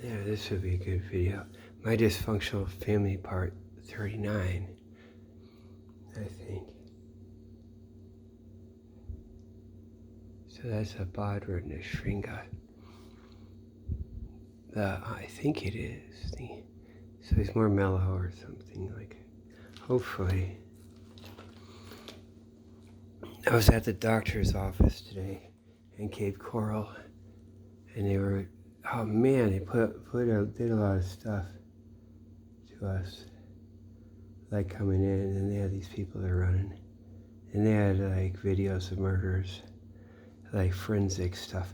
Yeah, this would be a good video. My Dysfunctional Family Part 39, I think. So that's a Bodward and a Shringa. I think it is. So he's more mellow or something like. Hopefully. I was at the doctor's office today in Cape Coral, and they were, oh man, they did a lot of stuff to us, like coming in, and they had these people that are running, and they had like videos of murders, like forensic stuff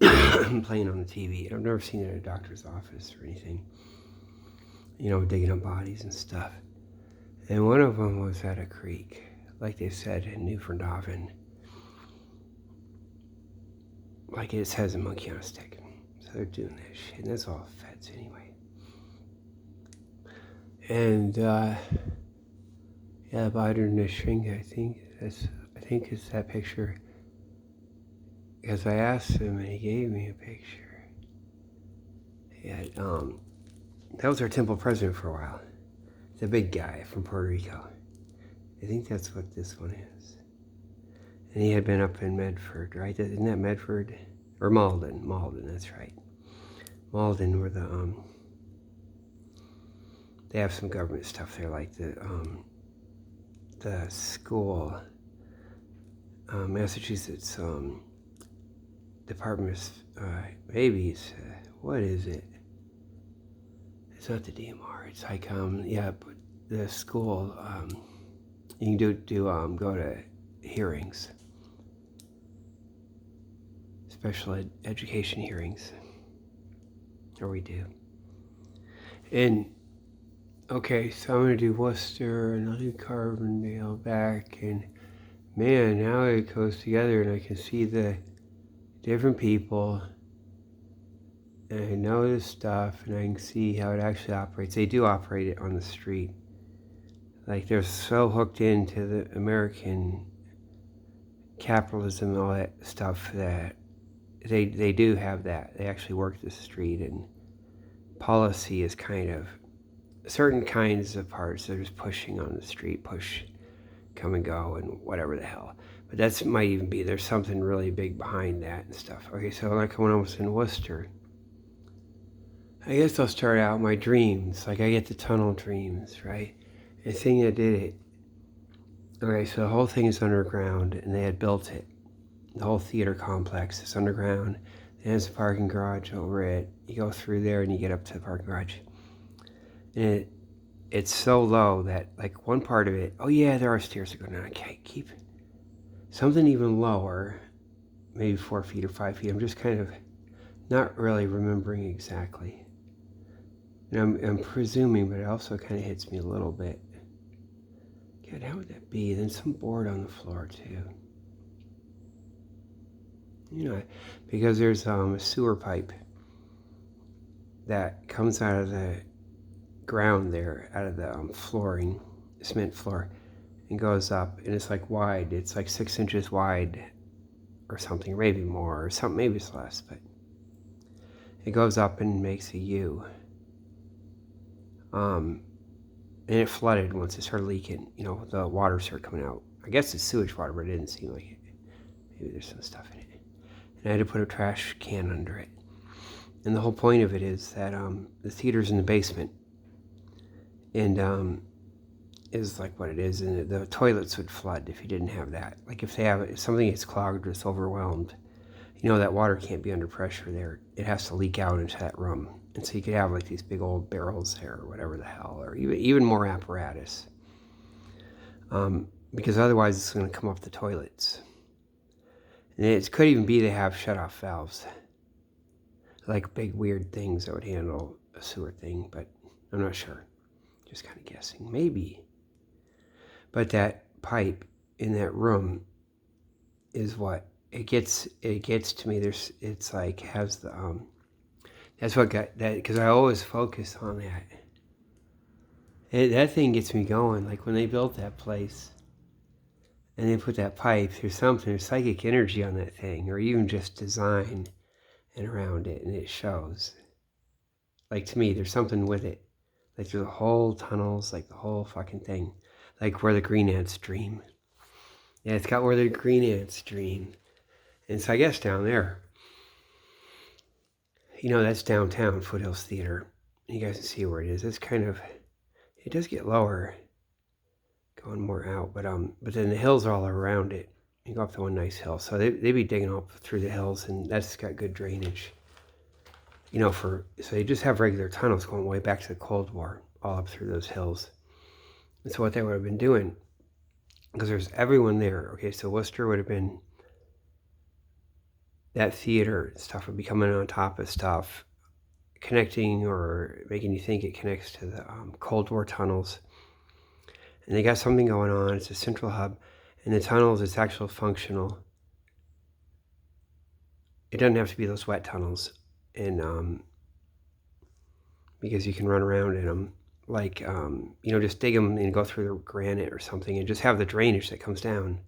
playing on the TV. I've never seen it in a doctor's office or anything, digging up bodies and stuff. And one of them was at a creek, like they said in Newfoundland. Like it has a monkey on a stick. So they're doing that shit, and that's all feds anyway. And yeah, Biden and the shrink, I think it's that picture. Because I asked him and he gave me a picture. That was our temple president for a while. The big guy from Puerto Rico. I think that's what this one is. And he had been up in Medford, right? Isn't that Medford? Or Malden, that's right. Malden, where they have some government stuff there, like the school, Massachusetts Department of Babies. What is it? It's not the DMR. It's like but the school. You can go to hearings, special education hearings, or we do. And okay, so I'm gonna do Worcester and I'll do Carbondale back, and man, now it goes together, and I can see the different people, and I know this stuff, and I can see how it actually operates. They do operate it on the street. Like they're so hooked into the American capitalism and all that stuff that they do have that. They actually work the street, and policy is kind of certain kinds of parts they're just pushing on the street, push, come and go, and whatever the hell. But that might even be, there's something really big behind that and stuff. Okay, so like when I was in Worcester, I guess I'll start out my dreams. Like I get the tunnel dreams, right? The thing that did it. Okay, so the whole thing is underground, and they had built it. The whole theater complex is underground. There's a parking garage over it. You go through there and you get up to the parking garage. And it's so low that like one part of it, oh yeah, there are stairs that go down. I can't keep something even lower, maybe 4 feet or 5 feet. I'm just kind of not really remembering exactly. And I'm presuming, but it also kind of hits me a little bit. God, how would that be? Then some board on the floor too. Because there's a sewer pipe that comes out of the ground there, out of the flooring, cement floor, and goes up, and it's like wide. It's like 6 inches wide or something, maybe more, or something, maybe it's less, but it goes up and makes a U. And it flooded once it started leaking. The water started coming out. I guess it's sewage water, but it didn't seem like it. Maybe there's some stuff in it. And I had to put a trash can under it. And the whole point of it is that the theater's in the basement. And is like what it is. And the toilets would flood if you didn't have that. Like if something gets clogged or it's overwhelmed, that water can't be under pressure there. It has to leak out into that room. And so you could have like these big old barrels there or whatever the hell, or even more apparatus. Because otherwise it's going to come off the toilets. And it could even be they have shut-off valves. Like big weird things that would handle a sewer thing, but I'm not sure. Just kind of guessing. Maybe. But that pipe in that room is what it gets to me. It's like has the that's what got that, because I always focus on that. That thing gets me going. Like when they built that place and they put that pipe, there's psychic energy on that thing, or even just design and around it, and it shows. Like, to me, there's something with it. Like, through the whole tunnels, like the whole fucking thing. Like where the green ants dream. Yeah, it's got where the green ants dream. And so I guess down there, that's downtown, Foothills Theater. You guys can see where it is. It's kind of, it does get lower, going more out, but then the hills are all around it. You go up to one nice hill, so they be digging up through the hills, and that's got good drainage. So they just have regular tunnels going way back to the Cold War, all up through those hills. And so what they would have been doing, because there's everyone there. Okay, so Worcester would have been, that theater stuff would be coming on top of stuff, connecting or making you think it connects to the Cold War tunnels. And they got something going on. It's a central hub. And the tunnels, it's actually functional. It doesn't have to be those wet tunnels. And because you can run around in them. Like, just dig them and go through the granite or something and just have the drainage that comes down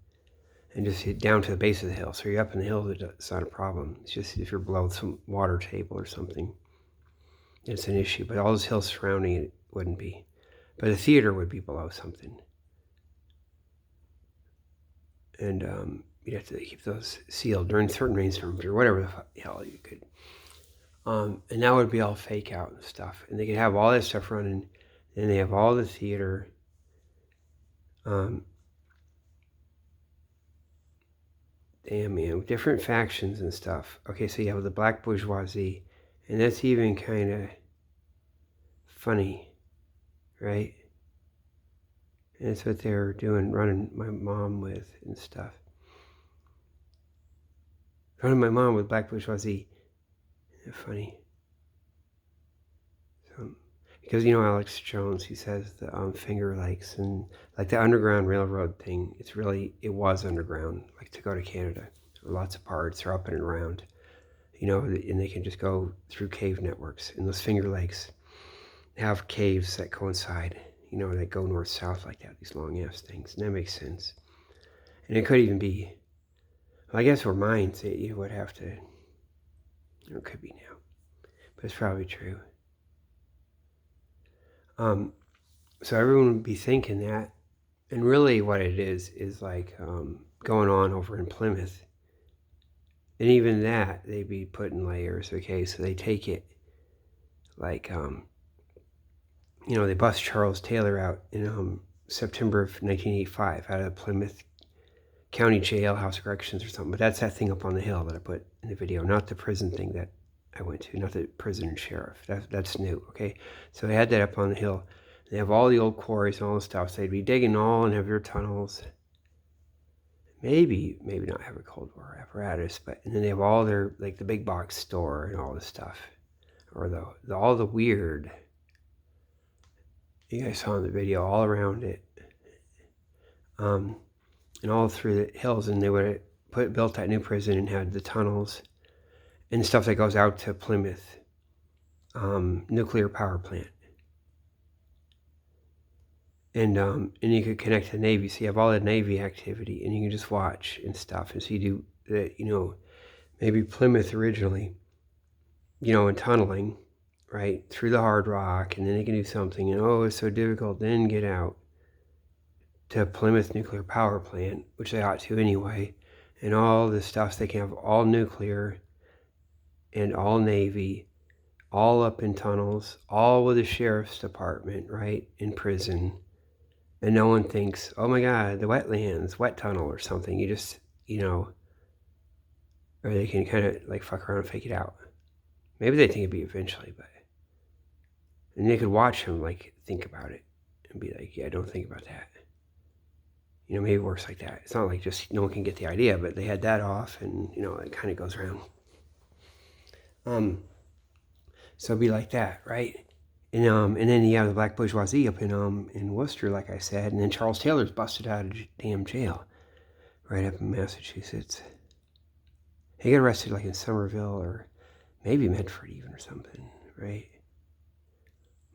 and just hit down to the base of the hill. So you're up in the hill, it's not a problem. It's just if you're below some water table or something, it's an issue. But all those hills surrounding it wouldn't be. But the theater would be below something. And you'd have to keep those sealed during certain rainstorms or whatever the hell you could. And that would be all fake out and stuff. And they could have all that stuff running. And they have all the theater. Damn, man, different factions and stuff. Okay, so you have the black bourgeoisie. And that's even kind of funny, right? And that's what they're doing, running my mom with and stuff. Running my mom with black bourgeoisie. Funny. So, because Alex Jones, he says the Finger Lakes and like the Underground Railroad thing, it was underground, like to go to Canada. Lots of parts are up and around, and they can just go through cave networks. And those Finger Lakes have caves that coincide, that go north-south like that, these long-ass things. And that makes sense. And it could even be, well, I guess where mines, you would have to, it could be now, but it's probably true. So everyone would be thinking that, and really what it is like going on over in Plymouth. And even that, they'd be putting layers, okay? So they take it like, they bust Charles Taylor out in September of 1985 out of Plymouth County Jail, House of Corrections or something. But that's that thing up on the hill that I put in the video, not the prison thing that I went to, not the prison and sheriff. That's new, okay? So they had that up on the hill. They have all the old quarries and all the stuff. So they'd be digging all and have their tunnels. Maybe not have a Cold War apparatus, and then they have all their, like the big box store and all this stuff. Or all the weird, you guys saw in the video, all around it. And all through the hills, and they would have built that new prison and had the tunnels and stuff that goes out to Plymouth nuclear power plant. And you could connect to the Navy, so you have all the Navy activity, and you can just watch and stuff. And so you do the, maybe Plymouth originally, and tunneling, right, through the hard rock, and then they can do something, and it's so difficult, then get out to Plymouth nuclear power plant, which they ought to anyway, and all the stuff. So they can have all nuclear and all Navy, all up in tunnels, all with the sheriff's department, right, in prison. And no one thinks, oh my God, the wetlands, wet tunnel or something. You just, or they can kind of like fuck around and fake it out. Maybe they think it'd be eventually, and they could watch him like think about it and be like, yeah, don't think about that. Maybe it works like that. It's not like just no one can get the idea, but they had that off, and it kind of goes around. So it'd be like that, right? And then you have the black bourgeoisie up in Worcester, like I said, and then Charles Taylor's busted out of damn jail, right up in Massachusetts. He got arrested like in Somerville or maybe Medford even or something, right?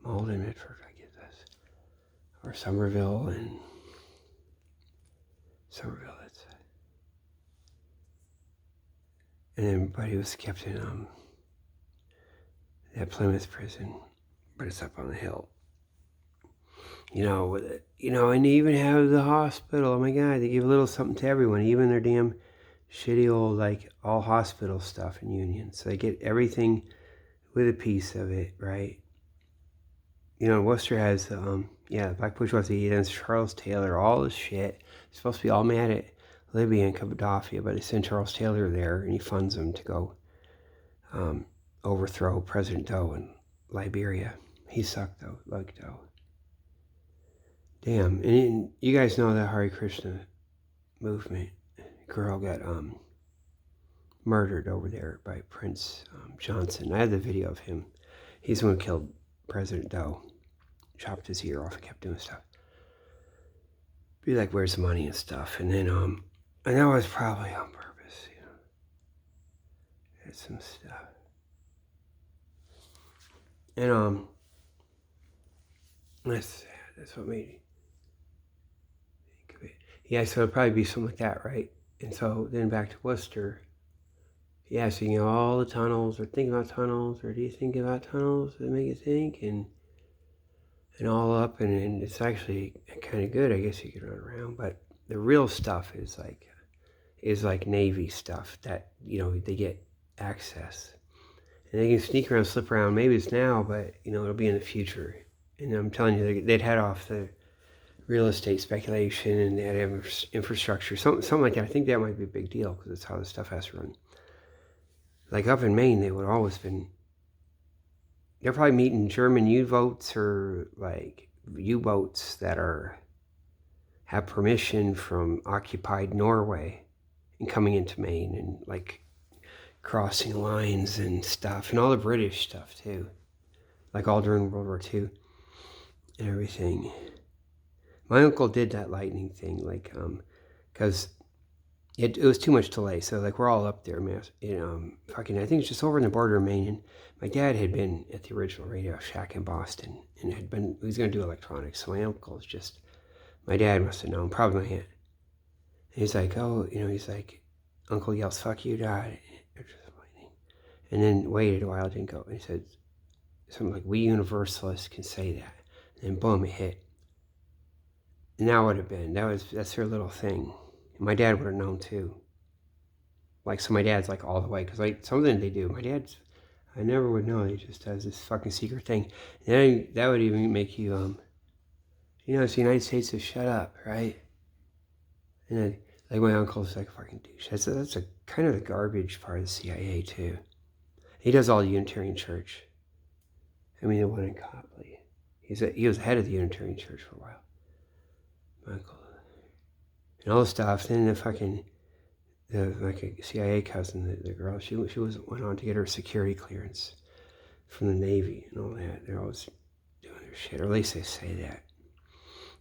Malden, Medford, I get this, or Somerville and Somerville. That's and then, but he was kept in that Plymouth prison, but it's up on the hill. With it, and they even have the hospital. Oh my God, they give a little something to everyone, even their damn shitty old, all hospital stuff in Union. So they get everything with a piece of it, right? Worcester has, Black Bourgeoisie, and Charles Taylor, all this shit. They're supposed to be all mad at Libya and Cappadocia, but they send Charles Taylor there, and he funds them to go overthrow President Doe in Liberia. He sucked, though, like Doe. Damn, and you guys know that Hare Krishna movement girl got murdered over there by Prince Johnson. I had the video of him. He's the one who killed President Doe. Chopped his ear off and kept doing stuff. Be like, where's the money and stuff? And then, and that was probably on purpose, There's some stuff. And, that's sad. That's what made me think of it. Yeah, so it'd probably be something like that, right? And so then back to Worcester. Yeah, so all the tunnels, or think about tunnels, or do you think about tunnels that make you think? And all up, and it's actually kind of good, I guess you could run around, but the real stuff is like Navy stuff that, they get access. And they can sneak around, slip around. Maybe it's now, but, it'll be in the future. And I'm telling you, they'd head off the real estate speculation, and they'd have infrastructure, something like that. I think that might be a big deal, because that's how this stuff has to run. Like up in Maine, they would always been, they're probably meeting German U-boats, or U-boats that have permission from occupied Norway and coming into Maine, and crossing lines and stuff, and all the British stuff too, all during World War II and everything. My uncle did that lightning thing, because it was too much delay. So we're all up there, man. I think it's just over in the border of Maine. And my dad had been at the original Radio Shack in Boston, and he was going to do electronics. So my uncle's my dad must have known, probably my aunt. And he's like, oh, he's like, Uncle yells, "Fuck you, Dad." And then waited a while, didn't go. And he said something like, "We Universalists can say that." And then boom, it hit. And that would have been, that's their little thing. And my dad would have known too. So my dad's all the way, because something they do. My dad's, I never would know. He just does this fucking secret thing. And then that would even make you, it's the United States, so shut up, right? And then, my uncle's a fucking douche. That's a kind of the garbage part of the CIA too. He does all the Unitarian Church. The one in Copley. He was head of the Unitarian Church for a while. Michael. And all the stuff. Then a CIA cousin, the girl, she went on to get her security clearance from the Navy and all that. They're always doing their shit, or at least they say that.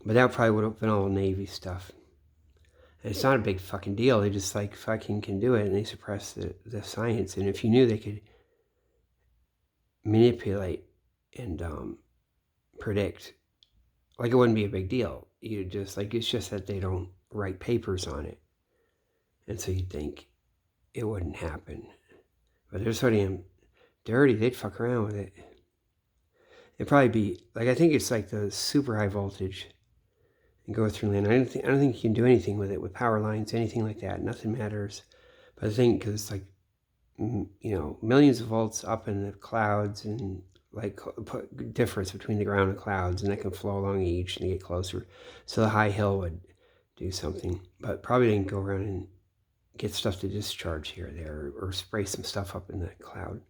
But that probably would have been all Navy stuff. And it's not a big fucking deal. They just fucking can do it, and they suppress the science. And if you knew they could manipulate and predict, it wouldn't be a big deal. You just it's just that they don't write papers on it, and so you'd think it wouldn't happen. But they're so damn dirty, they'd fuck around with it. It'd probably be I think it's the super high voltage and go through land. I don't think you can do anything with it, with power lines, anything like that. Nothing matters. But I think because it's millions of volts up in the clouds, and put difference between the ground and clouds, and they can flow along each and they get closer. So the high hill would do something, but probably didn't go around and get stuff to discharge here or there, or spray some stuff up in that cloud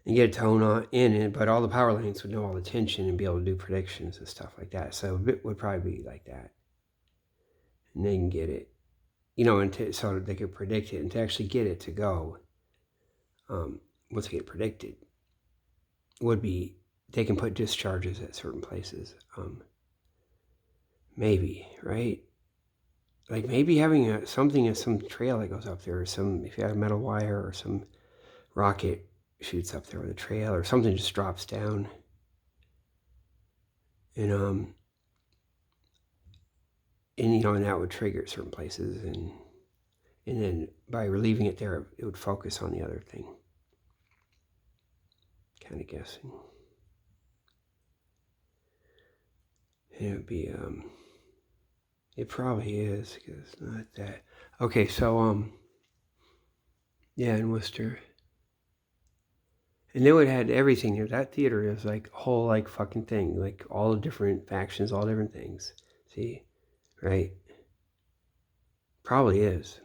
and get a tone in it. But all the power lines would know all the tension and be able to do predictions and stuff like that. So it would probably be like that, and they can get it, so they could predict it, and to actually get it to go. Once they get predicted, would be they can put discharges at certain places. Maybe, right? Maybe having some trail that goes up there, or if you have a metal wire, or some rocket shoots up there with a trail, or something just drops down. And that would trigger certain places, and then by relieving it there, it would focus on the other thing. kind of guessing. It would be, it probably is, because it's not that. Okay, so, yeah, in Worcester. And they would have had everything there. That theater is like a whole, like, fucking thing. Like, all the different factions, all different things. See? Right? Probably is.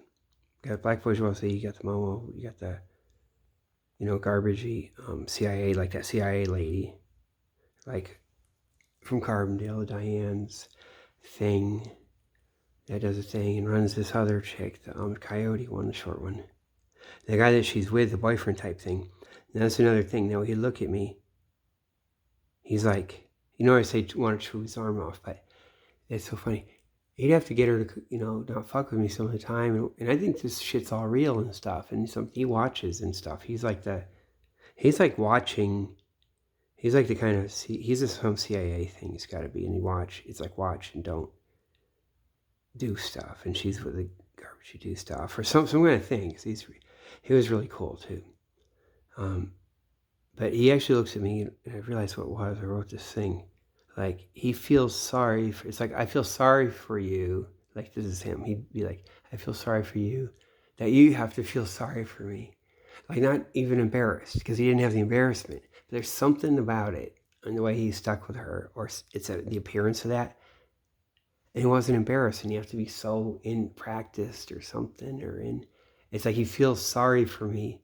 You got black bourgeoisie, you got the Momo, you got the, garbagey CIA, like that CIA lady. Like, from Carbondale, Diane's thing. That does a thing and runs this other chick, the coyote one, the short one. The guy that she's with, the boyfriend type thing. And that's another thing. Now he'd look at me. He's like, I say want to chew his arm off, but it's so funny. He'd have to get her to, not fuck with me some of the time. And I think this shit's all real and stuff. And he watches and stuff. He's like watching. He's like the kind of, he's some CIA thing. He's got to be. And it's like watch and don't do stuff. And she's with the garbage, you do stuff. Or some kind of thing. He was really cool too. But he actually looks at me, and I realized what it was. I wrote this thing. Like, he feels sorry. It's like, I feel sorry for you. Like, this is him. He'd be like, I feel sorry for you. That you have to feel sorry for me. Like, not even embarrassed, because he didn't have the embarrassment. But there's something about it, and the way he's stuck with her, or it's the appearance of that. And he wasn't embarrassed, and you have to be so in practiced or something, it's like he feels sorry for me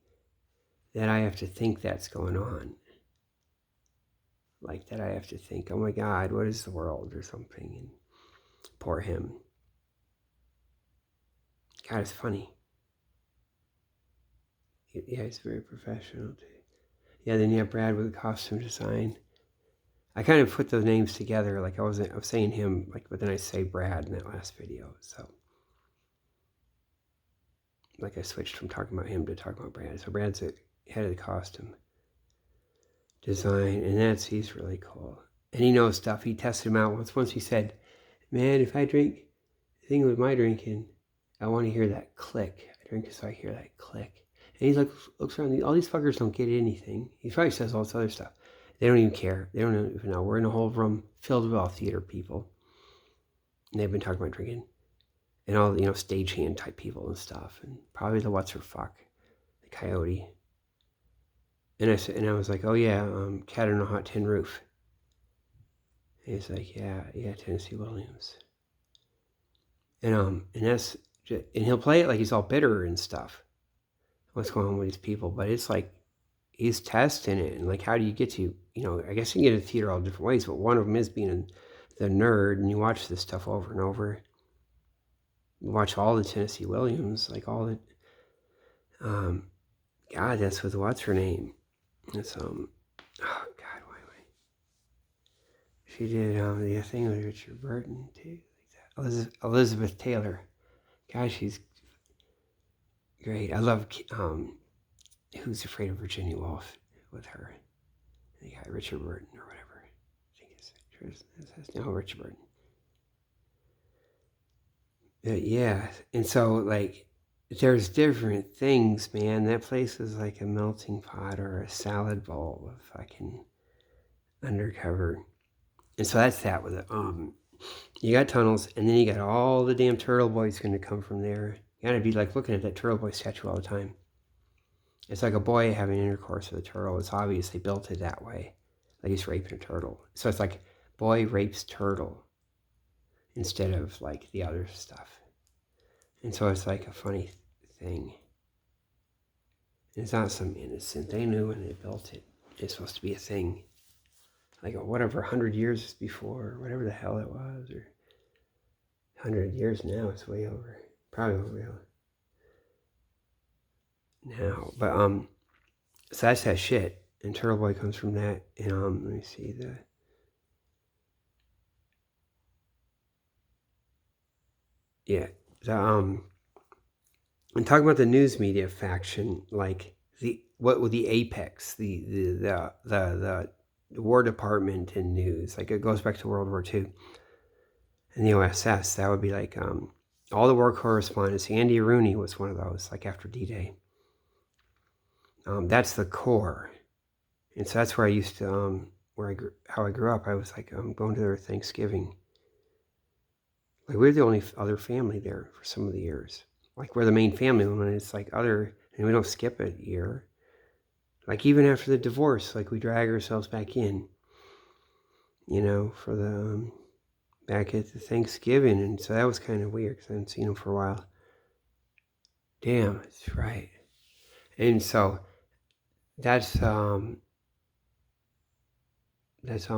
that I have to think that's going on. Like that I have to think, oh my God, what is the world or something? And poor him. God, it's funny. Yeah, he's very professional too. Yeah, then you have Brad with the costume design. I kind of put those names together, like I was saying him, like, but then I say Brad in that last video. So, like, I switched from talking about him to talking about Brad. So Brad's the head of the costume design, and he's really cool. And he knows stuff. He tested him out once. Once he said, man, if I drink the thing with my drinking, I want to hear that click. I drink it so I hear that click. And he's like, looks around, all these fuckers don't get anything. He probably says all this other stuff. They don't even care. They don't even know. We're in a whole room filled with all theater people. And they've been talking about drinking. And all, stagehand type people and stuff. And probably the what's her fuck, the coyote. And I was like, oh yeah, Cat on a Hot Tin Roof. And he's like, yeah, Tennessee Williams. And he'll play it like he's all bitter and stuff. What's going on with these people? But it's like he's testing it, and like, how do you get to, I guess you can get into theater all different ways, but one of them is being the nerd, and you watch this stuff over and over. You watch all the Tennessee Williams, like all the, God, that's with what's her name? It's oh God, why? She did the thing with Richard Burton too, like that. Elizabeth Taylor. God, she's great. I love Who's Afraid of Virginia Woolf with her. The guy Richard Burton or whatever. I think it's Richard Burton. Yeah, and so like there's different things, man. That place is like a melting pot or a salad bowl of fucking undercover. And so that's that with it. You got tunnels, and then you got all the damn turtle boys going to come from there. You gotta be like looking at that turtle boy statue all the time. It's like a boy having intercourse with a turtle. It's obvious they built it that way. Like he's raping a turtle. So it's like boy rapes turtle instead of like the other stuff. And so it's like a funny thing. It's not some innocent. They knew when they built it. It's supposed to be a thing. Like whatever, 100 years before, or whatever the hell it was, or 100 years now, it's way over. Probably way over now. But so that's that shit. And Turtle Boy comes from that. And let me see and talking about the news media faction, like what would the apex, the War Department in news, like it goes back to World War II and the OSS. That would be like all the war correspondents. Andy Rooney was one of those, like after D-Day. That's the core. And so that's where I used to, how I grew up. I was like, going to their Thanksgiving. Like we were the only other family there for some of the years. Like we're the main family when it's like and we don't skip a year. Like even after the divorce, like we drag ourselves back in, for the, back at the Thanksgiving. And so that was kind of weird because I hadn't seen them for a while. Damn, that's right. And so that's, on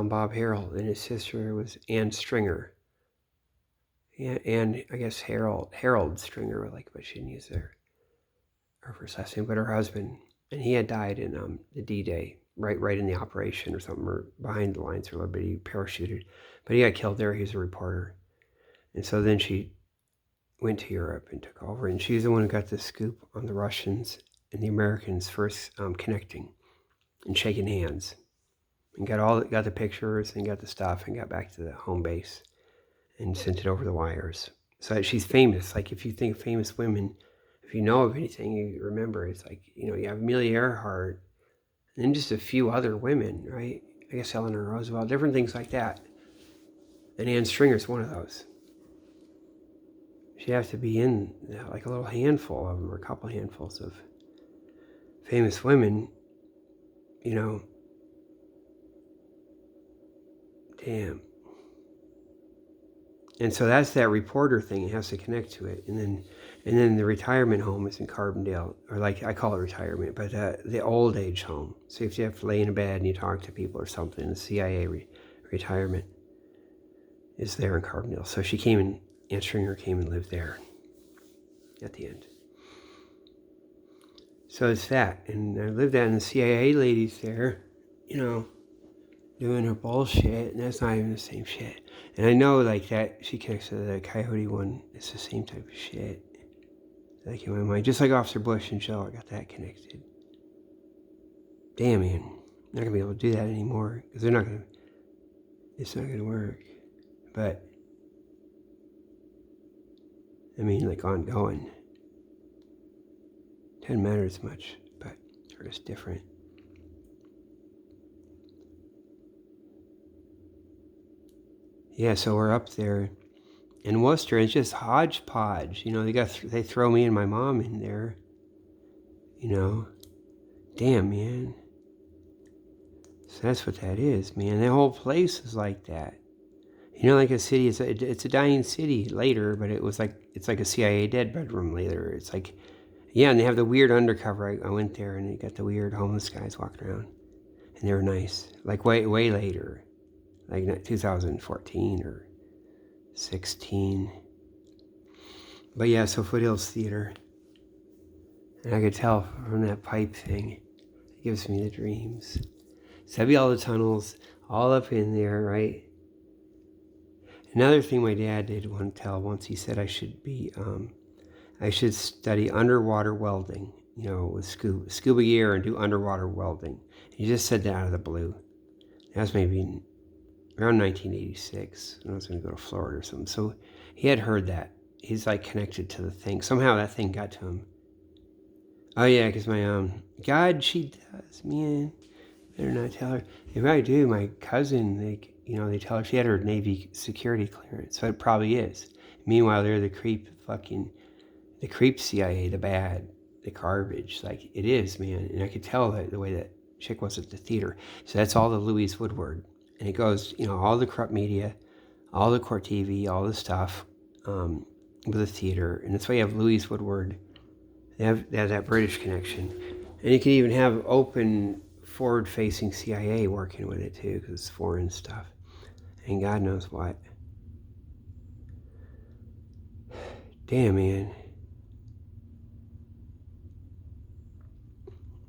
Bob Harold, and his sister was Ann Stringer. Yeah, and I guess Harold Stringer, but she didn't use her first last name, but her husband, and he had died in the D-Day, right in the operation or something, or behind the lines or a little bit. He parachuted, but he got killed there. He was a reporter, and so then she went to Europe and took over, and she's the one who got the scoop on the Russians and the Americans first connecting and shaking hands, and got the pictures and got the stuff and got back to the home base and sent it over the wires. So she's famous. Like if you think of famous women, if you know of anything, you remember it's like, you have Amelia Earhart and then just a few other women, right? I guess Eleanor Roosevelt, different things like that. And Ann Stringer's one of those. She'd have to be in like a little handful of them or a couple handfuls of famous women, damn. And so that's that reporter thing. It has to connect to it. And then the retirement home is in Carbondale, or like I call it retirement, but the old age home. So if you have to lay in a bed and you talk to people or something, the CIA retirement is there in Carbondale. So she Ann Stringer came and lived there at the end. So it's that. And I lived there, and the CIA lady's there, doing her bullshit, and that's not even the same shit. And I know like that she connects to the Coyote one. It's the same type of shit. Like in my mind, just like Officer Bush and Joe, I got that connected. Damn, man, I'm not gonna be able to do that anymore because it's not gonna work. But I mean, like ongoing, doesn't matter as much, but they're just different. Yeah, so we're up there in Worcester. It's just hodgepodge. They throw me and my mom in there. Damn, man. So that's what that is, man. The whole place is like that. Like a city. It's a dying city later, but it's like a CIA dead bedroom later. It's like, yeah, and they have the weird undercover. I went there and they got the weird homeless guys walking around, and they were nice. Like way later, like 2014 or 16. But yeah, so Foothills Theater. And I could tell from that pipe thing, it gives me the dreams. So that'd be all the tunnels, all up in there, right? Another thing my dad did once, he said I should study underwater welding, with scuba gear and do underwater welding. He just said that out of the blue. That was maybe around 1986 when I was going to go to Florida or something. So he had heard that. He's like connected to the thing. Somehow that thing got to him. Oh yeah, because my God, she does, man. Better not tell her. If I do, my cousin, they tell her she had her Navy security clearance, so it probably is. Meanwhile, they're the creep CIA, the bad, the garbage. Like it is, man. And I could tell that the way that chick was at the theater. So that's all the Louise Woodward, and it goes, all the corrupt media, all the court TV, all the stuff with the theater, and that's why you have Louise Woodward. They have that British connection, and you can even have open forward-facing CIA working with it too, because it's foreign stuff, and God knows what. Damn, man.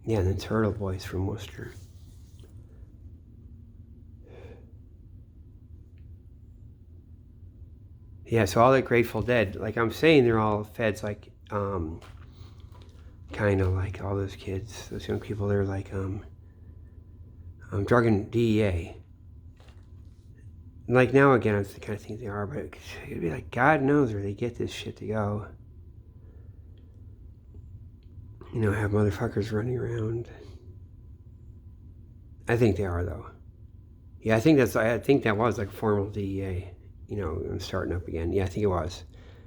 Yeah, and the Turtle Boys from Worcester. Yeah, so all that Grateful Dead, like I'm saying, they're all feds, like kind of like all those kids, those young people. They're like drug and DEA. Like now again, it's the kind of thing they are, but it'd be like God knows where they get this shit to go. Have motherfuckers running around I think they are though. Yeah, I think that was like a formal DEA. Starting up again. Yeah, I think it was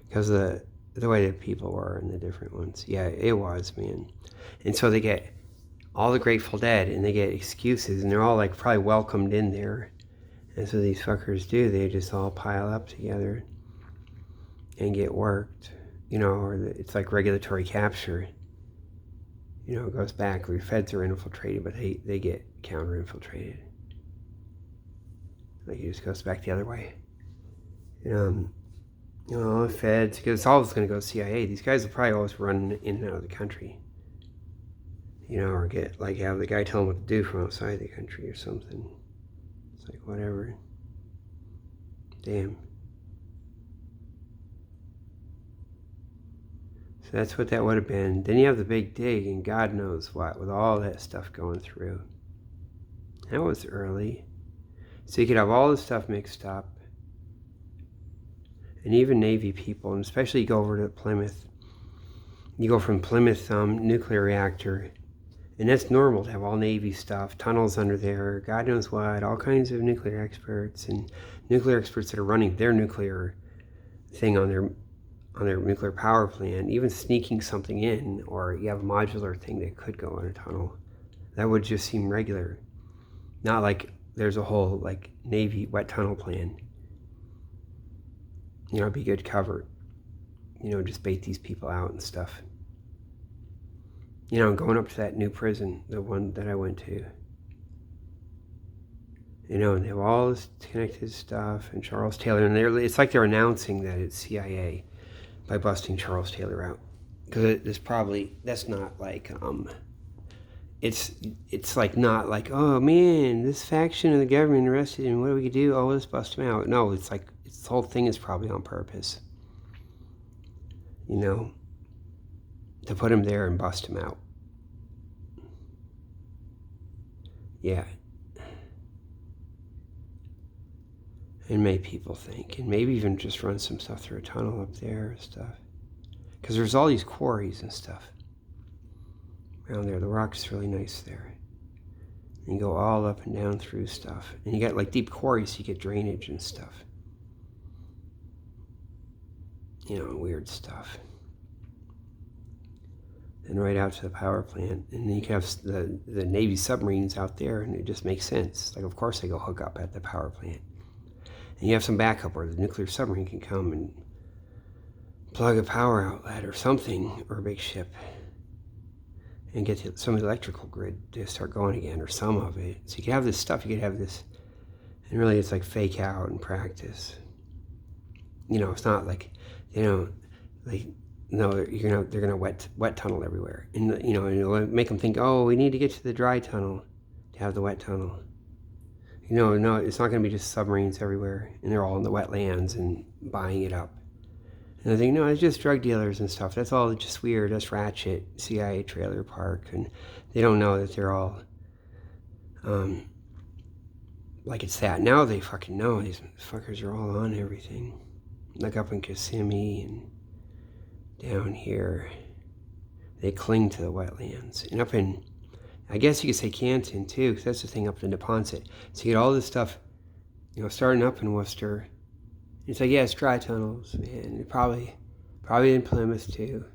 because of the way that people were and the different ones. Yeah, it was, man. And so they get all the Grateful Dead and they get excuses and they're all like probably welcomed in there. And so these fuckers do. They just all pile up together and get worked. Or it's like regulatory capture. It goes back. The feds are infiltrated, but they get counter-infiltrated. Like it just goes back the other way. The feds, because it's always going to go CIA. These guys will probably always run in and out of the country. Or have the guy tell them what to do from outside the country or something. It's like, whatever. Damn. So that's what that would have been. Then you have the big dig and God knows what, with all that stuff going through. That was early. So you could have all this stuff mixed up. And even Navy people, and especially you go over to Plymouth. You go from Plymouth nuclear reactor, and that's normal to have all Navy stuff, tunnels under there, God knows what, all kinds of nuclear experts, and nuclear experts that are running their nuclear thing on their nuclear power plant, even sneaking something in, or you have a modular thing that could go in a tunnel. That would just seem regular. Not like there's a whole like Navy wet tunnel plan. Be good cover. Just bait these people out and stuff. Going up to that new prison, the one that I went to. And they have all this connected stuff, and Charles Taylor, and it's like they're announcing that it's CIA by busting Charles Taylor out. Because that's not like, it's like not like, oh man, this faction of the government arrested him, what do we do? Oh, let's bust him out. No, it's like, the whole thing is probably on purpose. To put him there and bust him out. Yeah. And make people think, and maybe even just run some stuff through a tunnel up there and stuff. Because there's all these quarries and stuff around there. The rock's really nice there. And you go all up and down through stuff. And you got like deep quarries, so you get drainage and stuff. Weird stuff. And right out to the power plant. And then you can have the Navy submarines out there, and it just makes sense. Like, of course they go hook up at the power plant. And you have some backup where the nuclear submarine can come and plug a power outlet or something, or a big ship, and get some of the electrical grid to start going again, or some of it. So you can have this stuff, you could have this, and really it's like fake out and practice. It's not like, no, they're gonna wet tunnel everywhere, and it'll make them think, oh, we need to get to the dry tunnel to have the wet tunnel. No, it's not gonna be just submarines everywhere, and they're all in the wetlands and buying it up. And I think, no, it's just drug dealers and stuff. That's all just weird. That's ratchet, CIA trailer park, and they don't know that they're all, like it's that. Now they fucking know. These fuckers are all on everything. Like up in Kissimmee and down here, they cling to the wetlands. And up in, I guess you could say Canton too, because that's the thing up in Neponset. So you get all this stuff, starting up in Worcester. It's like, yeah, it's dry tunnels, man. Probably in Plymouth too.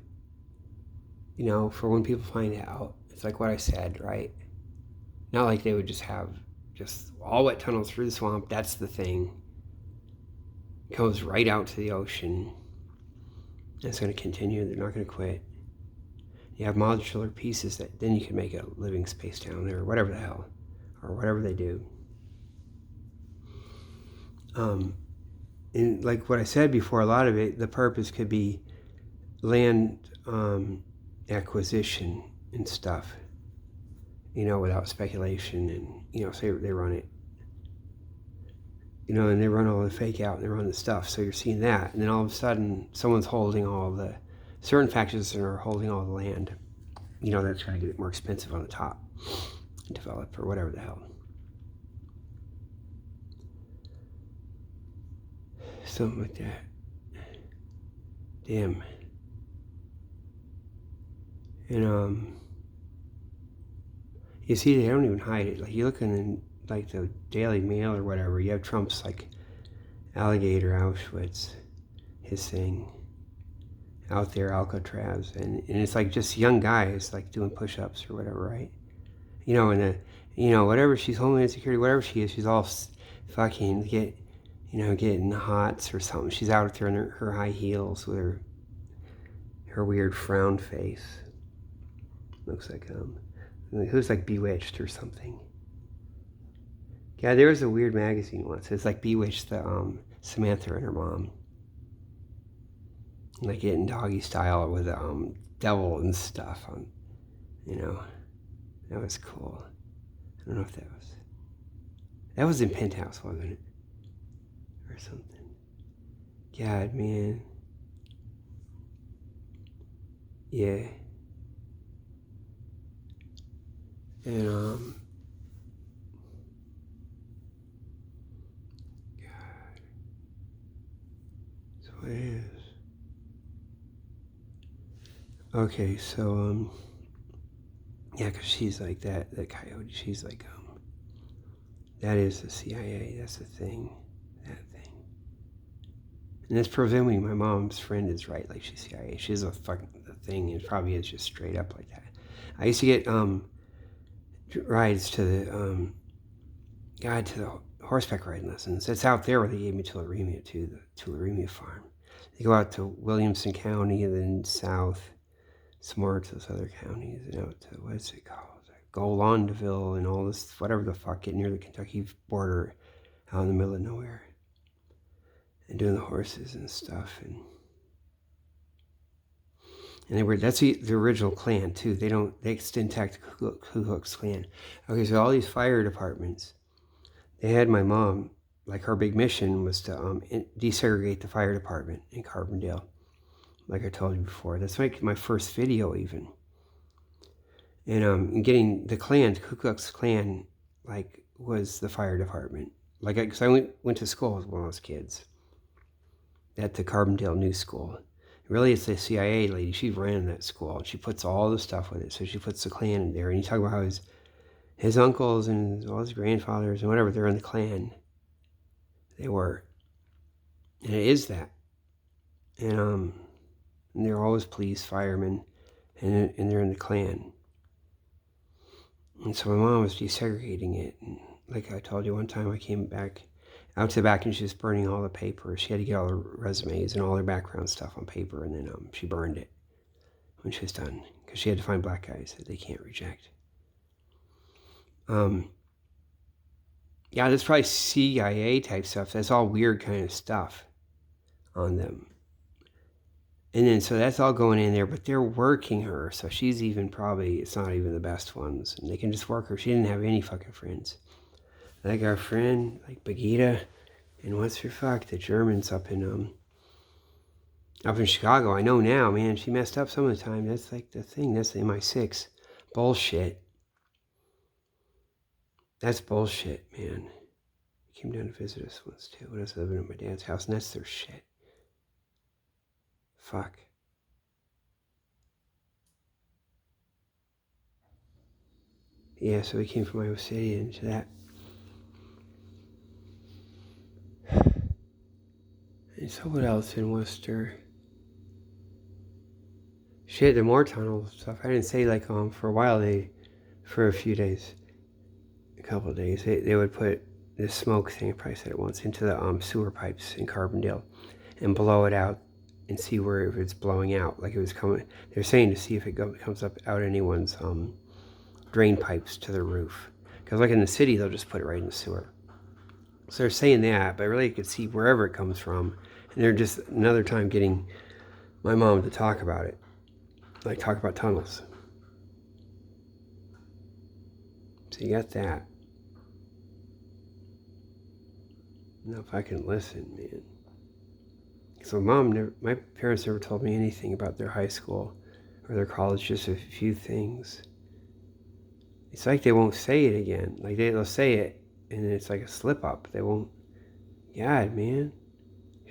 For when people find out. It's like what I said, right? Not like they would just have all wet tunnels through the swamp. That's the thing. It goes right out to the ocean. It's going to continue. They're not going to quit. You have modular pieces that then you can make a living space down there, or whatever the hell, or whatever they do. And like what I said before, a lot of it, the purpose could be land acquisition and stuff, without speculation. And, say they run it, and they run all the fake out and they run the stuff. So you're seeing that. And then all of a sudden, someone's holding certain factions are holding all the land. They're trying to get it more expensive on the top, develop, or whatever the hell. Something like that. Damn. And You see, they don't even hide it. Like, you look in, like, the Daily Mail or whatever, you have Trump's, like, alligator Auschwitz, his thing, out there, Alcatraz, and it's, like, just young guys, like, doing push-ups or whatever, right? You know, and whatever she's Homeland Security, whatever she is, she's all fucking getting the hots or something. She's out there in her high heels with her weird frown face. Looks like who's like Bewitched or something. Yeah, there was a weird magazine once. It's like Bewitched, the Samantha and her mom, like getting doggy style with devil and stuff on. That was cool. I don't know if that was in Penthouse, wasn't it, or something? God, man. Yeah. And God, so it is. Okay, so yeah, because she's like that coyote. She's like that is the CIA. That's the thing. That thing. And it's presuming my mom's friend is right. Like, she's CIA. She's a fucking the thing. It probably is just straight up like that. I used to get rides to the to the horseback riding lessons. It's out there where they gave me tularemia to the tularemia farm. They go out to Williamson County and then south, some more to those other counties, and out to, what is it called? Golandville and all this, whatever the fuck, getting near the Kentucky border out in the middle of nowhere. And doing the horses and stuff. And that's the original Klan too. They extend intact the Ku Klux Klan. Okay, so all these fire departments, they had my mom, like, her big mission was to desegregate the fire department in Carbondale, like I told you before. That's like my first video even. And getting the Klan, the Ku Klux Klan, like, was the fire department. Like, because I went to school with one of those kids at the Carbondale New School. Really, it's the CIA lady. She ran that school, and she puts all the stuff with it. So she puts the Klan in there, and you talk about how his uncles and all his grandfathers and whatever, they're in the Klan. They were, and it is that. And they're always police, firemen, and they're in the Klan. And so my mom was desegregating it. And like I told you, one time I came back out to the back and she was burning all the paper. She had to get all her resumes and all her background stuff on paper, and then she burned it when she was done, because she had to find black guys that they can't reject. Yeah, that's probably CIA type stuff. That's all weird kind of stuff on them. And then, so that's all going in there, but they're working her. So she's even probably, it's not even the best ones. And they can just work her. She didn't have any fucking friends. Like our friend, like Begita, and what's her fuck, the Germans up in Chicago. I know now, man, she messed up some of the time. That's like the thing. That's the MI6. Bullshit. That's bullshit, man. He came down to visit us once, too, when I was living at my dad's house, and that's their shit. Fuck. Yeah, so we came from Iowa City into that. And so what else in Worcester? Shit, the more tunnel stuff. I didn't say, like, for a while, for a few days, a couple of days, they would put this smoke thing, I probably said it once, into the sewer pipes in Carbondale and blow it out and see where, if it's blowing out, like it was coming. They're saying to see if it comes up out anyone's drain pipes to their roof. Because like in the city, they'll just put it right in the sewer. So they're saying that, but really you could see wherever it comes from. And they're just another time getting my mom to talk about it. Like, talk about tunnels. So you got that. Now if I can listen, man. So my parents never told me anything about their high school or their college, just a few things. It's like they won't say it again. Like, they'll say it, and it's like a slip up. They won't. God, man.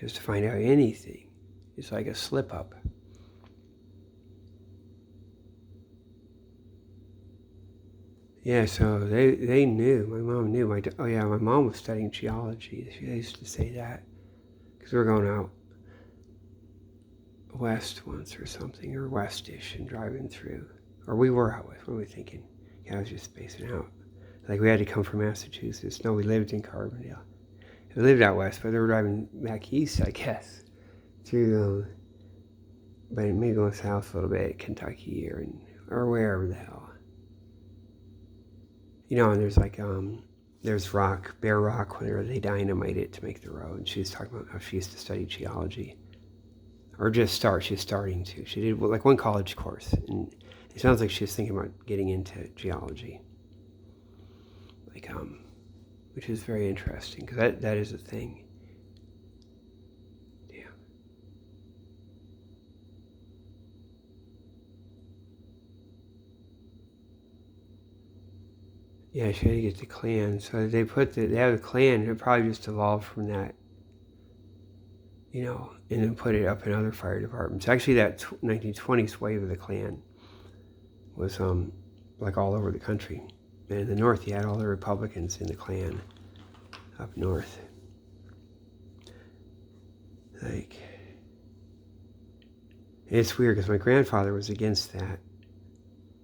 Just to find out anything. It's like a slip up. Yeah, so they knew. My mom knew. My mom was studying geology. She used to say that because we were going out west once or something, or westish, and driving through, or we were out west. What were we thinking? Yeah, I was just spacing out. Like we had to come from Massachusetts. No, we lived in Carbondale. We lived out west, but they were driving back east, I guess, through, but maybe going south a little bit, Kentucky or wherever the hell. And there's there's bare rock where they dynamite it to make the road. And she was talking about how she used to study geology, or she's starting to. She did like one college course, and it sounds like she's thinking about getting into geology, which is very interesting because that is a thing. Yeah. Yeah, she had to get the clan. So they have the clan. It probably just evolved from that, and then put it up in other fire departments. Actually, that 1920s wave of the Klan was like all over the country. And in the north, you had all the Republicans in the Klan up north. Like, it's weird because my grandfather was against that.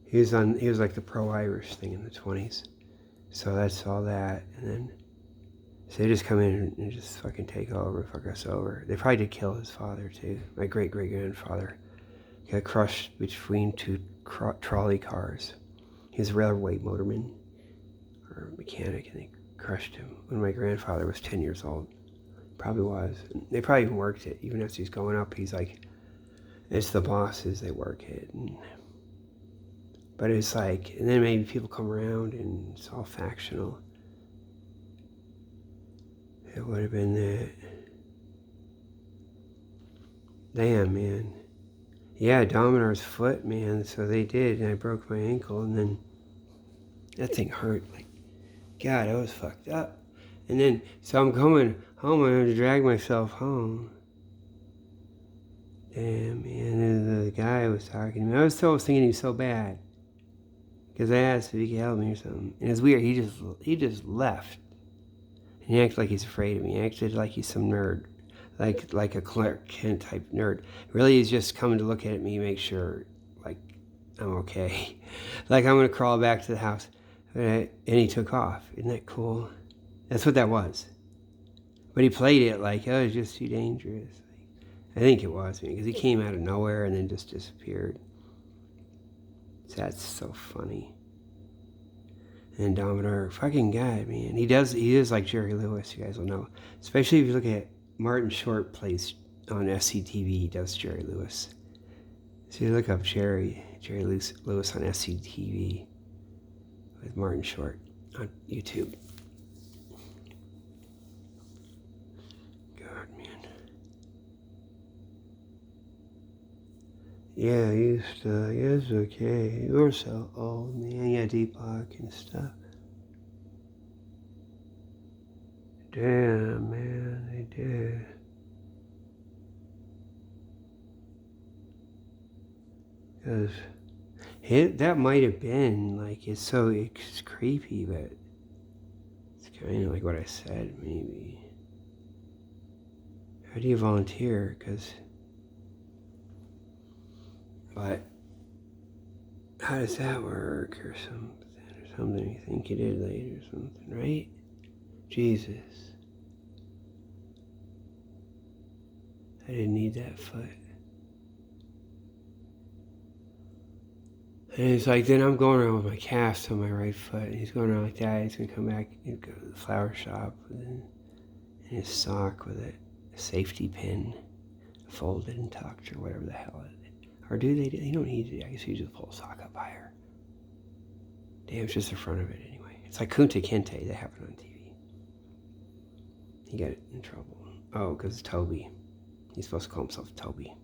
He was like the pro-Irish thing in the 20s. So that's all that, and then so they just come in and just fucking take over, fuck us over. They probably did kill his father too. My great-great-grandfather got crushed between two trolley cars. He was a railway motorman or mechanic, and they crushed him when my grandfather was 10 years old. Probably was. And they probably even worked it. Even as he's going up, he's like, it's the bosses, they work it. But it's like, and then maybe people come around and it's all factional. It would have been that. Damn, man. Yeah, Dominar's foot, man. So they did, and I broke my ankle, and then that thing hurt. Like, God, I was fucked up. And then, so I'm coming home, I'm going to drag myself home. Damn, man. And the guy was talking to me. I was thinking he was so bad. Because I asked if he could help me or something. And it's weird, he just left. And he acted like he's afraid of me. He acted like he's some nerd. Like a Clark Kent type nerd. Really, he's just coming to look at me, make sure, like, I'm okay. Like, I'm going to crawl back to the house. And he took off. Isn't that cool? That's what that was. But he played it like, oh, it's just too dangerous. I think it was, man, because he came out of nowhere and then just disappeared. That's so funny. And Dominar, fucking God, man. He is like Jerry Lewis, you guys will know. Especially if you look at Martin Short plays on SCTV, he does Jerry Lewis. So you look up Jerry Lewis on SCTV with Martin Short on YouTube. God, man. Yeah, he was okay. You were so old, man. Yeah, Deepak and stuff. Damn, man, they did. Because that might have been, like, it's creepy, but it's kind of like what I said, maybe. How do you volunteer? But how does that work or something you think you did later or something, right? Jesus. I didn't need that foot. And it's like, then I'm going around with my cast on my right foot, and he's going around like that. He's going to come back and go to the flower shop in his sock with a safety pin folded and tucked or whatever the hell it is. Or do they? You don't need to. I guess you just pull a sock up higher. Damn, it's just the front of it anyway. It's like Kunta Kinte. That happened on TV. He got in trouble. Oh, because Toby. He's supposed to call himself Toby.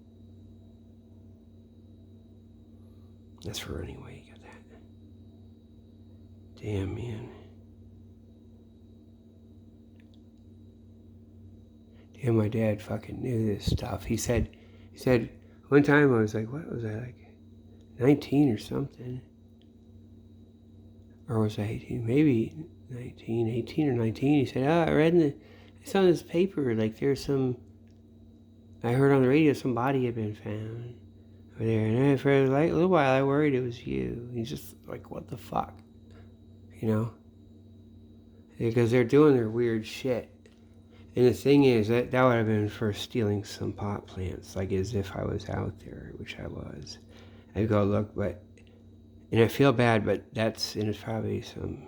That's for running away. You got that. Damn, man. Damn, my dad fucking knew this stuff. He said, one time I was like, what was I, like 19 or something? or was I 18? Maybe 19, 18 or 19. He said, I read I saw in this paper, like there's I heard on the radio some body had been found over there. And for like a little while I worried it was you. He's just like, what the fuck? You know? Because they're doing their weird shit. And the thing is, that would have been for stealing some pot plants, like as if I was out there, which I was. I'd go look, and I feel bad, but and it's probably some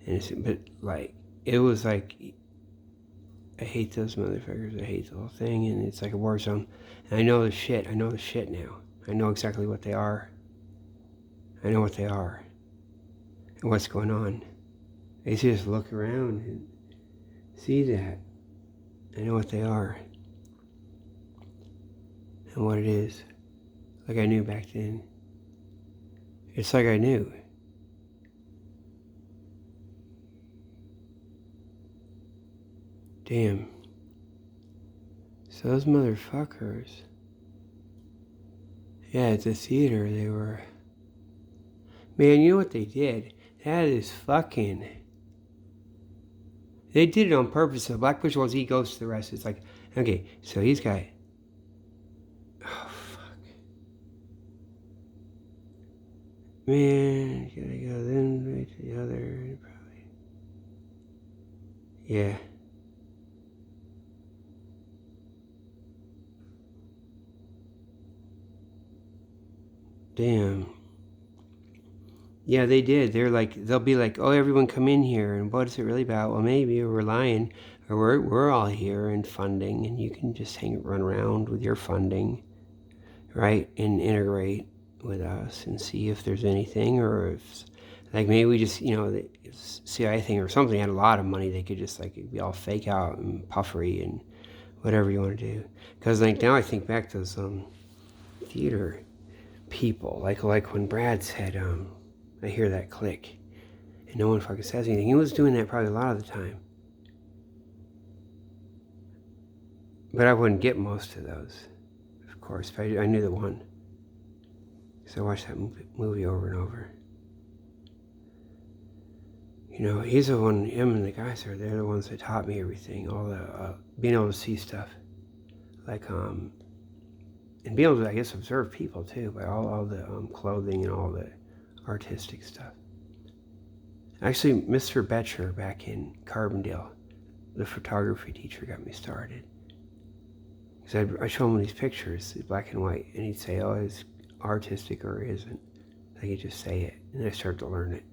innocent, but like, it was like, I hate those motherfuckers, I hate the whole thing, and it's like a war zone. And I know the shit now. I know exactly what they are. I know what they are, and what's going on. I used to just look around and see that. I know what they are and what it is, like I knew back then. It's like I knew. Damn. So those motherfuckers, yeah, at the theater they were, man, you know what they did? That is fucking, they did it on purpose. So Black Bush was, he goes to the rest. It's like, okay, so he's got, oh fuck, man, gotta go then right to the other, probably, yeah. Damn. Yeah, they did. They'll be like, oh, everyone come in here, and what is it really about? Well, maybe we're lying, or we're all here and funding, and you can just run around with your funding, right, and integrate with us and see if there's anything, or if, like, maybe we just, the CIA thing or something had a lot of money, they could just, like, be all fake out and puffery and whatever you want to do. Because, like, now I think back to those theater people, like when Brad said, I hear that click, and no one fucking says anything. He was doing that probably a lot of the time. But I wouldn't get most of those, of course, but I knew the one. Because I watched that movie over and over. He's the one, him and the guys they're the ones that taught me everything, all the, being able to see stuff. Like, and being able to, I guess, observe people too, by all the clothing and all the artistic stuff. Actually, Mr. Betcher back in Carbondale, the photography teacher, got me started. Because I show him these pictures, black and white, and he'd say, oh, it's artistic or it isn't. I could just say it, and I started to learn it.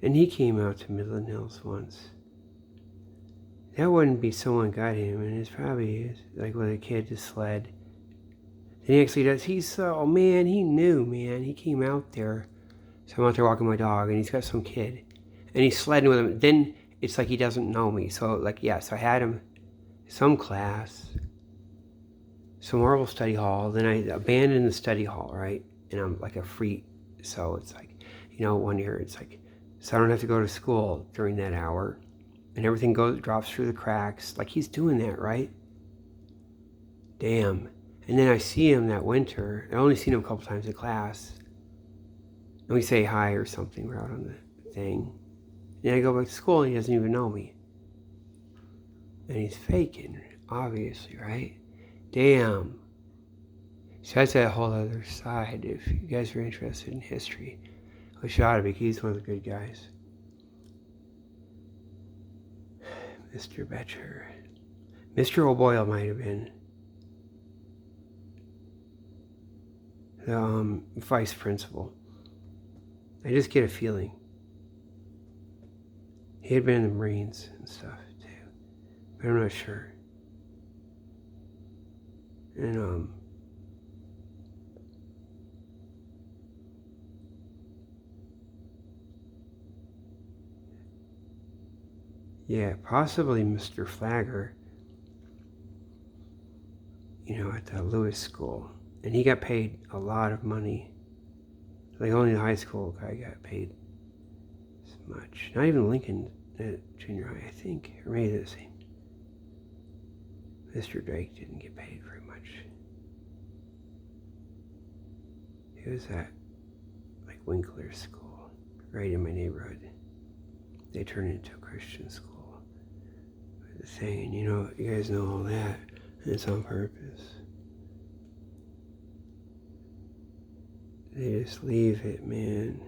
And he came out to Midland Hills once. That wouldn't be someone got him, and it's probably like with a kid to sled. And he actually does. He knew, man. He came out there. So I'm out there walking my dog, and he's got some kid, and he's sledding with him. Then it's like he doesn't know me. So so I had him some class, some Marvel study hall. Then I abandoned the study hall, right? And I'm like a freak. So it's like, 1 year it's like, so I don't have to go to school during that hour. And everything drops through the cracks. Like he's doing that, right? Damn. And then I see him that winter. I only seen him a couple times in class. And we say hi or something. We're out on the thing. And I go back to school and he doesn't even know me. And he's faking, obviously, right? Damn. So that's that whole other side. If you guys are interested in history, which ought to be, he's one of the good guys. Mr. Betcher. Mr. O'Boyle might have been the vice principal. I just get a feeling. He had been in the Marines and stuff too, but I'm not sure. And yeah, possibly Mr. Flagger, at the Lewis School. And he got paid a lot of money. Like only the high school guy got paid as much. Not even Lincoln at junior high, I think. Or maybe the same. Mr. Drake didn't get paid very much. He was at like Winkler School, right in my neighborhood. They turned it into a Christian school. The thing, and you guys know all that, and it's on purpose. They just leave it, man.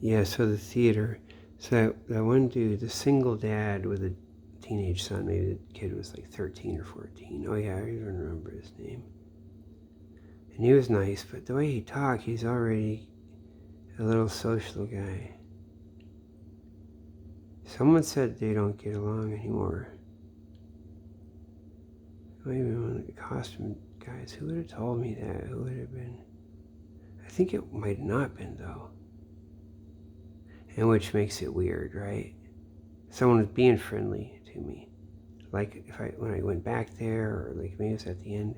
Yeah, so the theater, so that one dude, the single dad with a teenage son, maybe the kid was like 13 or 14. Oh yeah, I even remember his name. And he was nice, but the way he talked, he's already a little social guy. Someone said they don't get along anymore. Maybe one of the costume guys. Who would have told me that? Who would have been? I think it might not have been, though. And which makes it weird, right? Someone was being friendly to me. Like when I went back there, or like maybe it's at the end.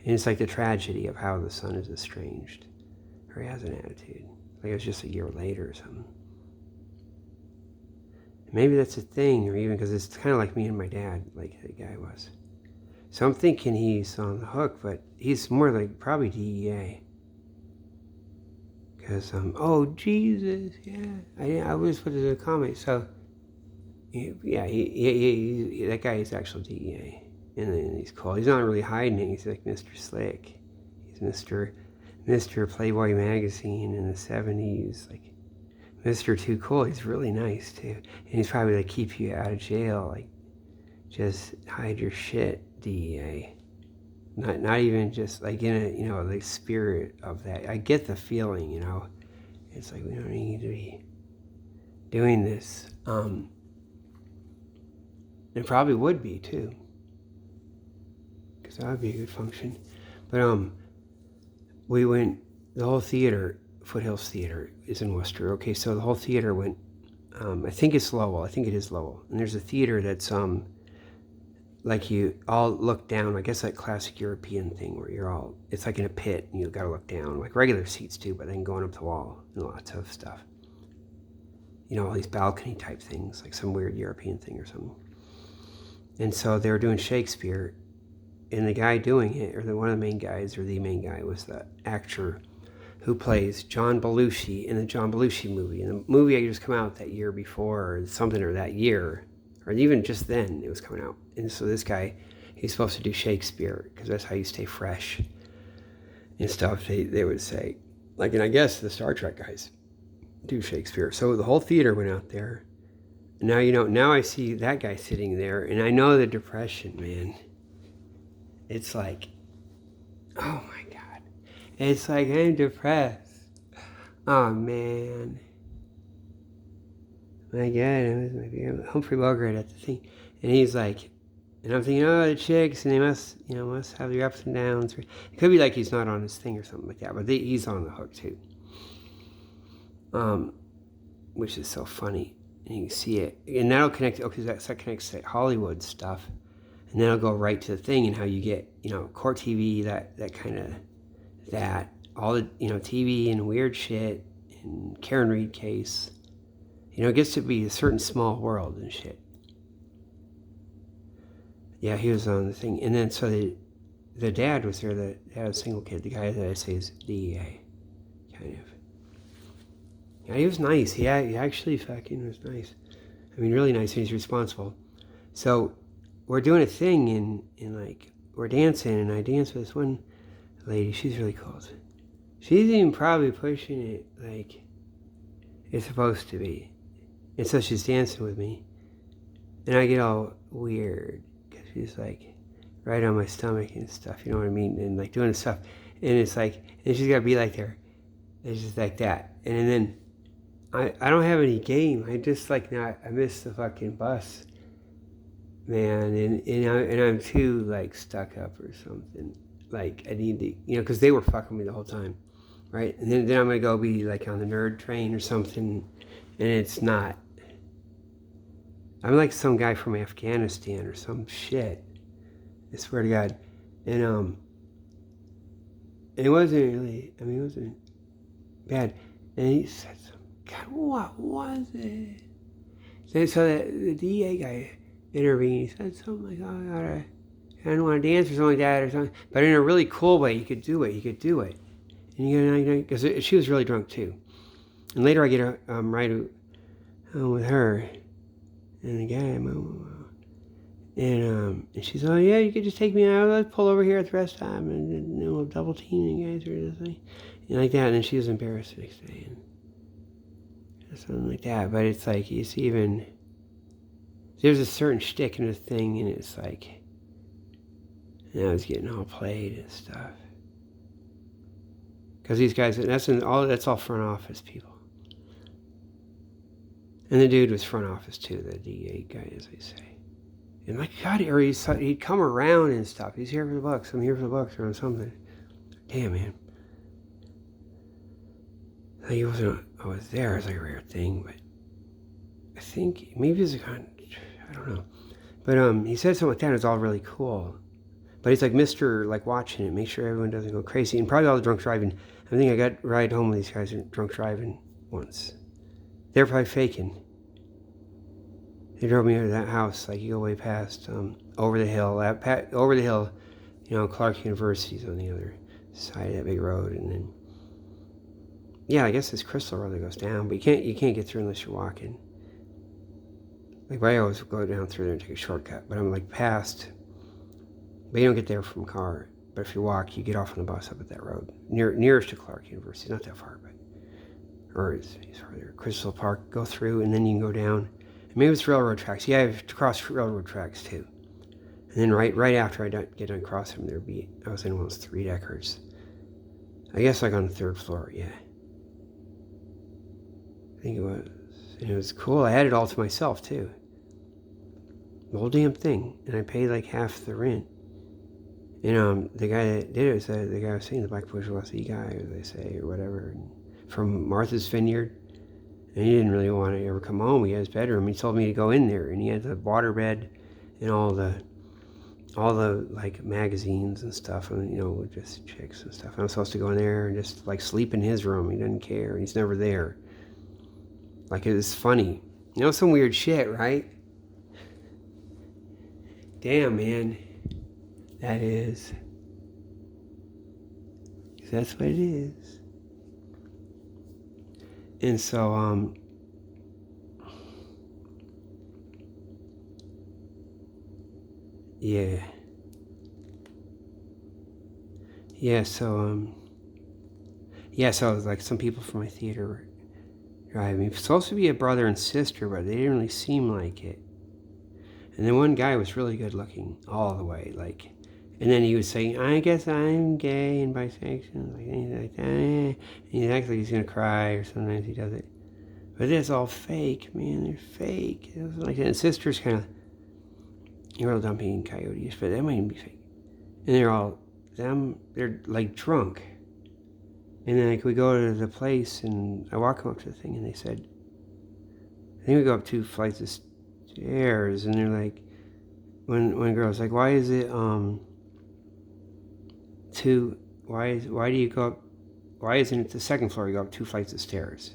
And it's like the tragedy of how the son is estranged. Or he has an attitude. Like it was just a year later or something. Maybe that's a thing, or even because it's kind of like me and my dad, like the guy was. So I'm thinking he's on the hook, but he's more like probably DEA. Because, oh, Jesus, yeah. I always put it in a comment. So, yeah, he that guy is actually DEA. And he's cool. He's not really hiding it. He's like Mr. Slick. He's Mr. Playboy magazine in the 70s. Like, Mr. Too Cool. He's really nice, too. And he's probably like, keep you out of jail. Like, just hide your shit, DEA. Not even just like in a, the spirit of that. I get the feeling, It's like we don't need to be doing this. It probably would be too. Because that would be a good function. But we went, the whole theater, Foothills Theater is in Worcester. Okay, so the whole theater went, I think it's Lowell. I think it is Lowell. And there's a theater that's like you all look down, I guess that classic European thing where you're all, it's like in a pit and you gotta look down, like regular seats too, but then going up the wall and lots of stuff. All these balcony type things, like some weird European thing or something. And so they were doing Shakespeare, and the guy doing it, or one of the main guys, or the main guy, was the actor who plays John Belushi in the John Belushi movie. And the movie had just come out that year before, or something, or that year. Or even just then, it was coming out. And so this guy, he's supposed to do Shakespeare, because that's how you stay fresh and stuff, they would say. Like, and I guess the Star Trek guys do Shakespeare. So the whole theater went out there. And now, now I see that guy sitting there, and I know the depression, man. It's like, oh my God. It's like, I'm depressed. Oh, man. My God, it was maybe Humphrey Bogart at the thing, and he's like, and I'm thinking, oh, the chicks, and they must have their ups and downs. It could be like he's not on his thing or something like that, but he's on the hook too. Which is so funny, and you can see it, and that'll connect. Okay, that connects to Hollywood stuff, and then I'll go right to the thing and how you get, court TV, that kind of all the TV and weird shit, and Karen Reed case. It gets to be a certain small world and shit. Yeah, he was on the thing. And then, so the dad was there, the dad was a single kid, the guy that I say is DEA, kind of. Yeah, he was nice. He actually fucking was nice. I mean, really nice, and he's responsible. So, we're doing a thing, and like, we're dancing, and I dance with this one lady. She's really cool. She's even probably pushing it like it's supposed to be. And so she's dancing with me, and I get all weird, because she's like right on my stomach and stuff, you know what I mean, and like doing stuff, and it's like, and she's got to be like there, it's just like that, and then I don't have any game, I just like, I missed the fucking bus, man, and I'm too like stuck up or something, like I need to, because they were fucking me the whole time, right, and then I'm going to go be like on the nerd train or something, and it's not. I'm like some guy from Afghanistan or some shit. I swear to God. And And it wasn't really, I mean, it wasn't bad. And he said, God, what was it? So the DA guy intervened. He said something like, oh, I don't want to dance or something like that or something. But in a really cool way, you could do it. You could do it. And because she was really drunk too. And later I get a ride with her and the guy. And she's, oh yeah, you could just take me out. Let's pull over here at the rest stop and we'll double team you guys or something. And like that. And then she was embarrassed the next day. And something like that. But it's like, it's even, there's a certain shtick in the thing, and it's like, and I was getting all played and stuff. Because these guys, that's all front office people. And the dude was front office too, the DA guy, as they say. And like, God, he'd come around and stuff. He's here for the bucks. I'm here for the bucks or something. Damn, man. Like, he wasn't, I was there. It was like a rare thing, but I think maybe it was I don't know. But he said something like that. It was all really cool. But he's like, Mr. like watching it, make sure everyone doesn't go crazy. And probably all the drunk driving. I think I got a ride home with these guys drunk driving once. They're probably faking. They drove me to that house, like you go way past, over the hill, Clark University's on the other side of that big road, and then, yeah, I guess it's Crystal Road that goes down, but you can't get through unless you're walking. Like, I always go down through there and take a shortcut, but I'm like past, but you don't get there from car, but if you walk, you get off on the bus up at that road, nearest to Clark University, not that far, but, or it's farther, Crystal Park, go through, and then you can go down. Maybe it's railroad tracks. Yeah, I have to cross railroad tracks too. And then right after I get done crossing them, I was in one of those 3-deckers. I guess like on the 3rd floor, yeah. I think it was. And it was cool. I had it all to myself too. The whole damn thing. And I paid like half the rent. And the guy that did it was the guy I was saying, the Black Bourgeoisie guy, as they say, or whatever, from Martha's Vineyard. And he didn't really want to ever come home. He had his bedroom. He told me to go in there, and he had the waterbed and all the like magazines and stuff, and just chicks and stuff. And I'm supposed to go in there and just like sleep in his room. He doesn't care. He's never there. Like, it was funny. Some weird shit, right? Damn, man. That is. 'Cause that's what it is. And so, yeah. Yeah, so, so it was like some people from my theater were driving me. It was supposed to be a brother and sister, but they didn't really seem like it. And then one guy was really good looking all the way, like, and then he was saying, I guess I'm gay and bisexual, like anything like that. And he acts like he's gonna cry, or sometimes he does it. But it's all fake, man. They're fake. It was like that. And sister's kind of, real dumpy and coyotes, but that might even be fake. And they're like drunk. And then like we go to the place, and I walk them up to the thing, and they said, I think we go up 2 flights of stairs, and they're like, one girl's like, why is it why do you go up, why isn't it the 2nd floor, you go up 2 flights of stairs?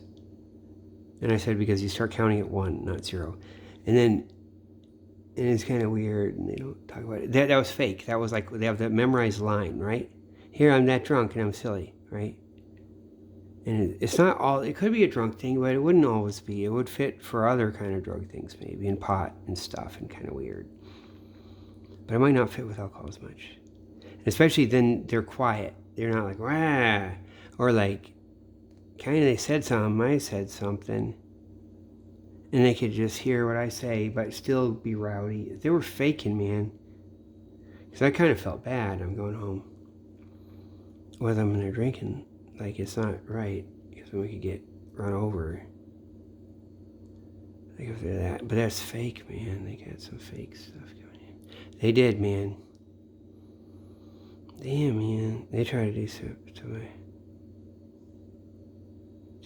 And I said, because you start counting at 1, not 0. And it's kind of weird, and they don't talk about it. That was fake. That was like, they have that memorized line, right? Here, I'm that drunk and I'm silly, right? And it's not all, it could be a drunk thing, but it wouldn't always be. It would fit for other kind of drug things, maybe, and pot and stuff, and kind of weird. But it might not fit with alcohol as much. And especially then they're quiet. They're not like, wah, or like, kind of they said something, I said something, and they could just hear what I say, but still be rowdy. They were faking, man. Because I kind of felt bad. I'm going home with them, and they're drinking. Like, it's not right, because then we could get run over. They go through that. But that's fake, man. They got some fake stuff going in. They did, man. Damn, man. They tried to do stuff to me.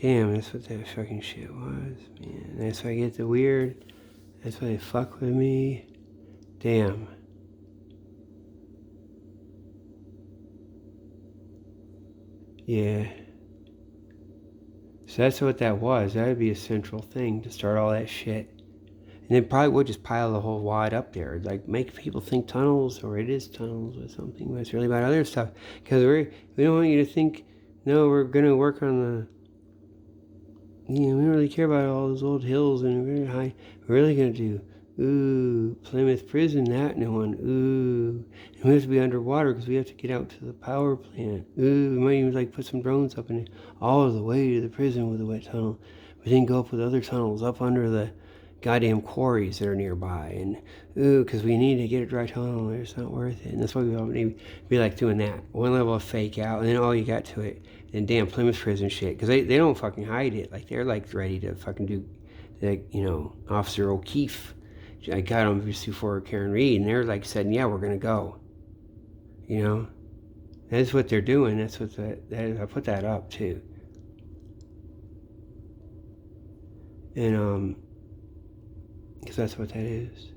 Damn, that's what that fucking shit was, man. That's why I get the weird. That's why they fuck with me. Damn. Yeah. So that's what that was. That would be a central thing to start all that shit. And then probably would just pile the whole wad up there. Like make people think tunnels or it is tunnels or something. But it's really about other stuff. Because we don't want you to think, no, we're going to work on the, we don't really care about all those old hills and we're high. We're really going to do, Plymouth Prison, that new one. And we have to be underwater because we have to get out to the power plant. We might even like put some drones up in it all the way to the prison with a wet tunnel. But then go up with other tunnels up under the goddamn quarries that are nearby. And because we need to get a dry tunnel, it's not worth it. And that's why we all need to be like doing that. One level of fake out, and then all you got to it. And damn Plymouth Prison shit. Because they don't fucking hide it. Like they're like ready to fucking do, like, Officer O'Keefe. I got them just before Karen Reed, and they're like saying, yeah, we're going to go. That's what they're doing. That's what I put that up too. And, because that's what that is.